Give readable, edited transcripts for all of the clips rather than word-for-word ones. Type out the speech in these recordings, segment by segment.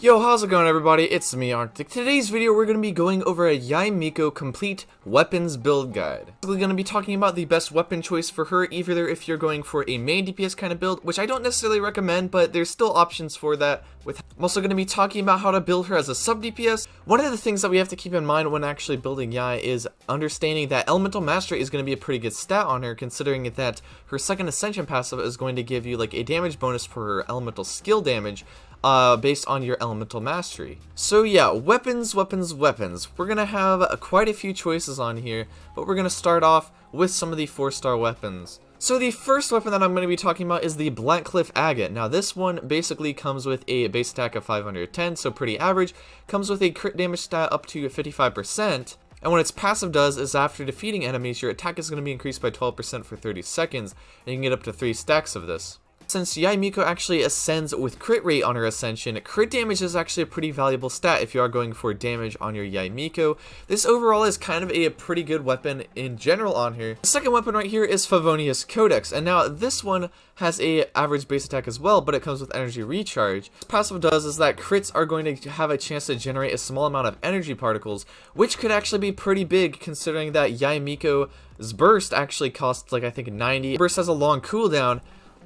Yo, how's it going everybody? It's me, Arctic. Today's video we're going to be going over a Yae Miko complete weapons build guide. We're going to be talking about the best weapon choice for her, either if you're going for a main DPS kind of build, which I don't necessarily recommend, but there's still options for that. I'm also going to be talking about how to build her as a sub DPS. One of the things that we have to keep in mind when actually building Yae is understanding that Elemental Mastery is going to be a pretty good stat on her, considering that her second Ascension passive is going to give you like a damage bonus for her elemental skill damage, based on your elemental mastery. So yeah, weapons. We're gonna have quite a few choices on here, but we're gonna start off with some of the 4-star weapons. So the first weapon that I'm going to be talking about is the Blackcliff Agate. Now this one basically comes with a base attack of 510, so pretty average, comes with a crit damage stat up to 55%, and what its passive does is after defeating enemies, your attack is going to be increased by 12% for 30 seconds, and you can get up to 3 stacks of this. Since Yae Miko actually ascends with crit rate on her ascension, crit damage is actually a pretty valuable stat if you are going for damage on your Yae Miko. This overall is kind of a pretty good weapon in general on her. The second weapon right here is Favonius Codex, and now this one has a average base attack as well, but it comes with energy recharge. What passive does is that crits are going to have a chance to generate a small amount of energy particles, which could actually be pretty big considering that Yae Miko's burst actually costs like I think 90. Burst has a long cooldown.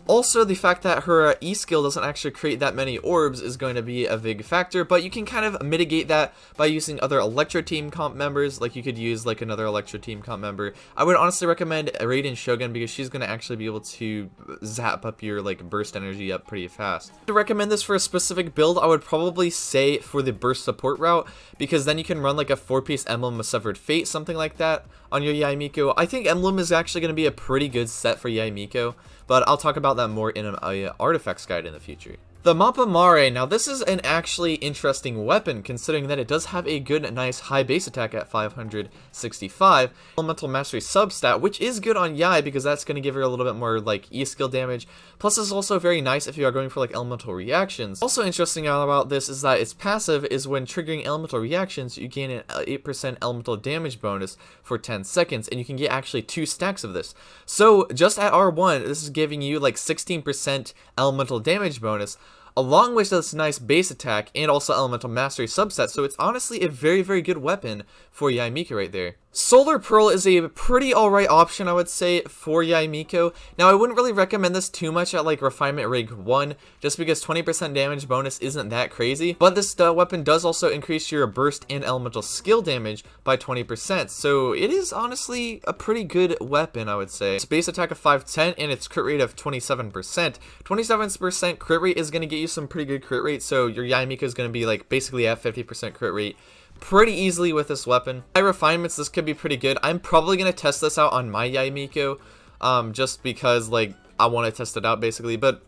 Also, the fact that her E skill doesn't actually create that many orbs is going to be a big factor, but you can kind of mitigate that by using other Electro Team comp members. Like you could use like another Electro Team comp member. I would honestly recommend Raiden Shogun because she's going to actually be able to zap up your like burst energy up pretty fast. To recommend this for a specific build, I would probably say for the burst support route, because then you can run like a 4-piece Emblem of Severed Fate, something like that on your Yae Miko. I think Emblem is actually going to be a pretty good set for Yae Miko, but I'll talk about that more in an artifacts guide in the future. The Mapamare, now this is an actually interesting weapon considering that it does have a good, nice high base attack at 565, elemental mastery substat, which is good on Yae because that's going to give her a little bit more like E skill damage, plus it's also very nice if you are going for like elemental reactions. Also interesting about this is that its passive is when triggering elemental reactions, you gain an 8% elemental damage bonus for 10 seconds, and you can get actually 2 stacks of this. So just at R1, this is giving you like 16% elemental damage bonus, along with this nice base attack and also elemental mastery subset, so it's honestly a very good weapon for Yae Miko right there. Solar Pearl is a pretty alright option, I would say, for Yae Miko. Now, I wouldn't really recommend this too much at like Refinement Rig 1, just because 20% damage bonus isn't that crazy, but this weapon does also increase your burst and elemental skill damage by 20%, so it is honestly a pretty good weapon, I would say. Its base attack of 510 and its crit rate of 27%. 27% crit rate is going to get you some pretty good crit rate, so your Yae Miko is going to be like basically at 50% crit rate pretty easily with this weapon. By refinements, this could be pretty good. I'm probably going to test this out on my Yae Miko, just because like I want to test it out basically, but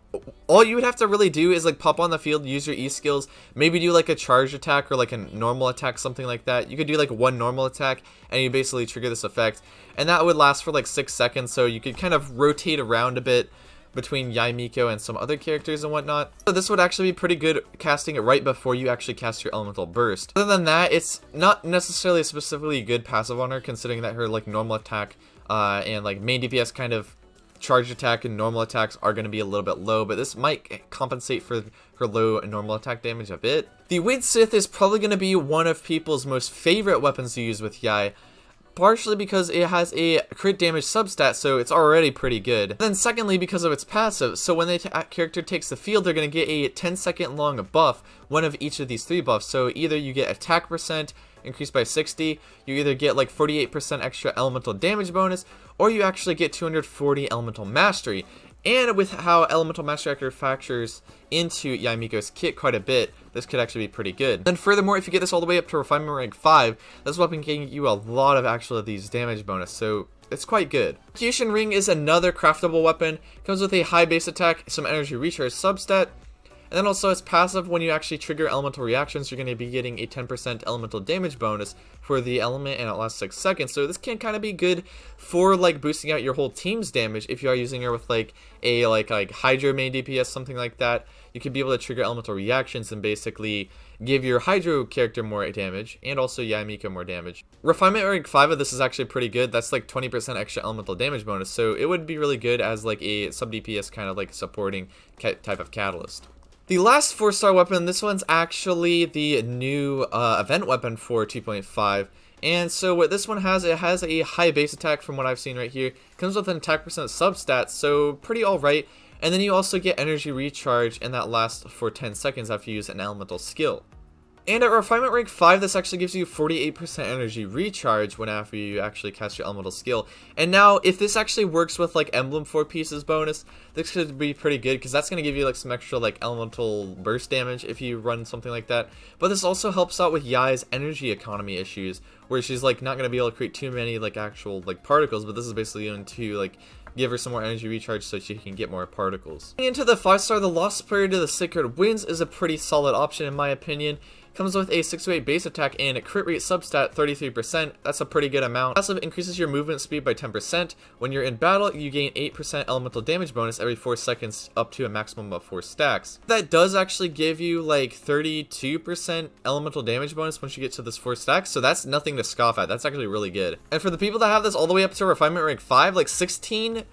all you would have to really do is like pop on the field, use your E skills, maybe do like a charge attack or like a normal attack, something like that. You could do like one normal attack and you basically trigger this effect, and that would last for like 6 seconds, so you could kind of rotate around a bit between Yae Miko and some other characters and whatnot. So this would actually be pretty good casting it right before you actually cast your elemental burst. Other than that, it's not necessarily a specifically good passive on her, considering that her like normal attack and like main DPS kind of charge attack and normal attacks are going to be a little bit low, but this might compensate for her low normal attack damage a bit. The Wind Sith is probably going to be one of people's most favorite weapons to use with Yae, partially because it has a crit damage substat, so it's already pretty good. Then secondly, because of its passive, so when the character takes the field, they're going to get a 10-second long buff, one of each of these 3 buffs. So either you get attack percent increased by 60, you either get like 48% extra elemental damage bonus, or you actually get 240 elemental mastery. And with how elemental mastery actually factors into Yae Miko's kit quite a bit, this could actually be pretty good. Then furthermore, if you get this all the way up to Refinement Rank 5, this weapon can get you a lot of actually these damage bonus, so it's quite good. Execution Ring is another craftable weapon. It comes with a high base attack, some energy recharge substat, and then also its passive, when you actually trigger elemental reactions, you're going to be getting a 10% elemental damage bonus for the element, and it lasts 6 seconds. So this can kind of be good for like boosting out your whole team's damage if you are using her with like a like Hydro main DPS, something like that. You could be able to trigger elemental reactions and basically give your Hydro character more damage, and also Yae Miko more damage. Refinement Rank 5 of this is actually pretty good. That's like 20% extra elemental damage bonus, so it would be really good as like a sub DPS kind of like supporting type of catalyst. The last 4-star weapon, this one's actually the new event weapon for 2.5. And so what this one has, it has a high base attack from what I've seen right here. Comes with an attack percent substat, so pretty alright. And then you also get energy recharge, and that lasts for 10 seconds after you use an elemental skill. And at refinement rank 5, this actually gives you 48% energy recharge whenever you actually cast your elemental skill. And now, if this actually works with like emblem 4 pieces bonus, this could be pretty good because that's going to give you like some extra like elemental burst damage if you run something like that. But this also helps out with Yae's energy economy issues, where she's like not going to be able to create too many like actual like particles, but this is basically going to like give her some more energy recharge so she can get more particles. Into the 5-star, the Lost Prayer to the Sacred Winds is a pretty solid option in my opinion. Comes with a 6-8 base attack and a crit rate substat 33%. That's a pretty good amount. Passive increases your movement speed by 10%. When you're in battle, you gain 8% elemental damage bonus every 4 seconds up to a maximum of 4 stacks. That does actually give you like 32% elemental damage bonus once you get to this 4 stacks, so that's nothing to scoff at. That's actually really good. And for the people that have this all the way up to refinement rank 5, like 16%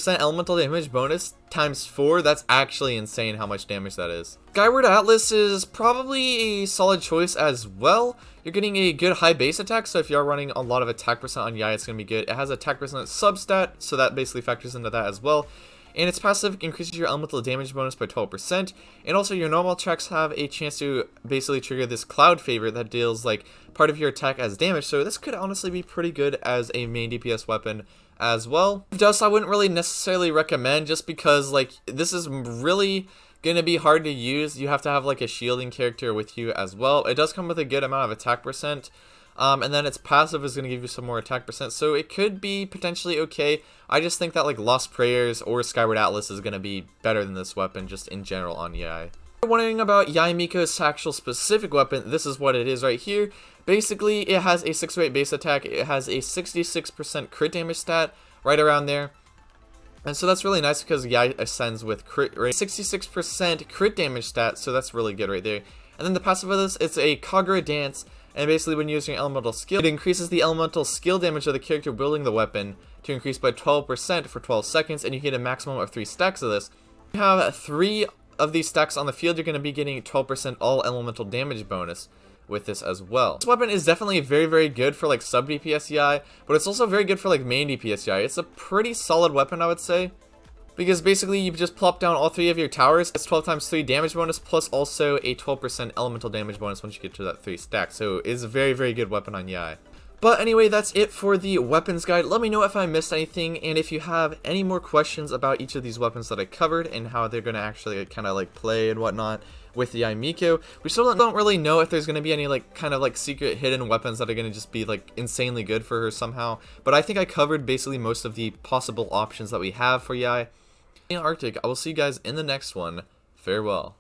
elemental damage bonus times 4, that's actually insane how much damage that is. Skyward Atlas is probably a solid choice as well. You're getting a good high base attack, so if you are running a lot of attack percent on Yae, it's going to be good. It has attack percent substat, so that basically factors into that as well. And its passive increases your elemental damage bonus by 12%. And also your normal attacks have a chance to basically trigger this cloud favor that deals like part of your attack as damage. So this could honestly be pretty good as a main DPS weapon as well. Dust I wouldn't really necessarily recommend just because like this is really gonna be hard to use. You have to have like a shielding character with you as well. It does come with a good amount of attack percent. And then its passive is going to give you some more attack percent, so it could be potentially okay. I just think that like Lost Prayers or Skyward Atlas is going to be better than this weapon just in general on Yae. If you're wondering about Yae Miko's actual specific weapon, this is what it is right here. Basically, it has a 6-8 base attack, it has a 66% crit damage stat, right around there. And so that's really nice because Yae ascends with crit rate. 66% crit damage stat, so that's really good right there. And then the passive of this, it's a Kagura Dance. And basically when using elemental skill, it increases the elemental skill damage of the character wielding the weapon to increase by 12% for 12 seconds, and you get a maximum of 3 stacks of this. If you have 3 of these stacks on the field, you're going to be getting 12% all elemental damage bonus with this as well. This weapon is definitely very, very good for like sub DPS Yae, but it's also very good for like main DPS Yae. It's a pretty solid weapon, I would say. Because basically you just plop down all 3 of your towers, it's 12 times 3 damage bonus, plus also a 12% elemental damage bonus once you get to that 3 stack. So it's a very, very good weapon on Yae. But anyway, that's it for the weapons guide. Let me know if I missed anything, and if you have any more questions about each of these weapons that I covered and how they're going to actually kind of like play and whatnot with the Yae Miko. We still don't really know if there's going to be any like kind of like secret hidden weapons that are going to just be like insanely good for her somehow. But I think I covered basically most of the possible options that we have for Yae. In Arctic, I will see you guys in the next one. Farewell.